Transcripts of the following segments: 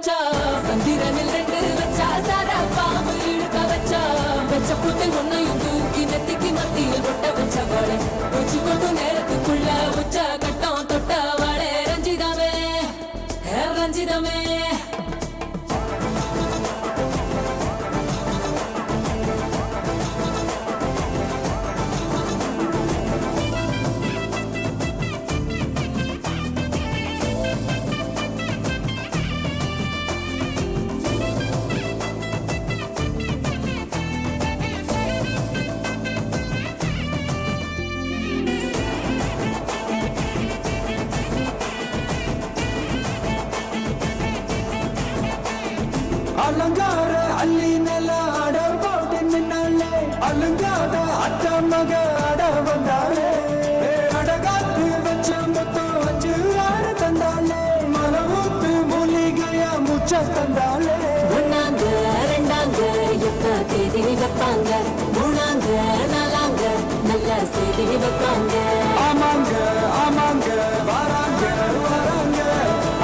வச்சா சந்திரனில் 2 வச்சா சாரா பாம்பு இழுக்க வச்சா வச்ச புத்தில் ஒன்னையும் தூக்கி நெத்திக்கு மத்தியில் ஒட்ட வச்சவளே உச்சி கொண்டு நேரத்துக்குள்ள உச்ச கட்டம் தொட்டவளே ரஞ்சிதமே ரஞ்சிதமே அலங்கார அள்ளி நில அட போட்டு நின்னாலே அலங்கார அத்த மக அட வந்தாலே அடகாத்து வச்ச மொத்தம் 5 தந்தாலே மலவூத்து மூலிகையா முச்ச தந்தாலே ஒன்னாங்க ரெண்டாங்க எப்ப தேதி வைப்பாங்க மூணாங்க நாலாங்க நல்ல செய்தி வைப்பாங்க ஆமாங்க ஆமாங்க வராங்க வராங்க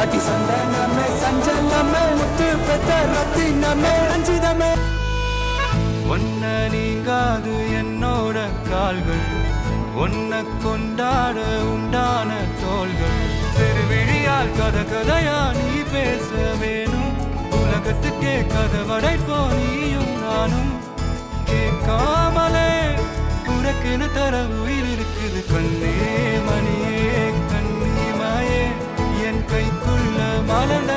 அடி சந்தனமே சஞ்சலமே முத்து பெத்த ரத்தினமே ரஞ்சிதமே ஒன்ன நீங்காது என்னோட கால்கள் ஒன்ன கொண்டாட உண்டான தோள்கள் திருவிழியால் கதையா நீ பேச வேணும் உலகத்துக்கே கதை வடைப்போ நீயும் நானும் கேட்காமலே உனக்குன்னு தர உயிர் இருக்குது கண்ணே மணியே கண்ணிமாயே என் கைக்குள்ள மலர்ந்த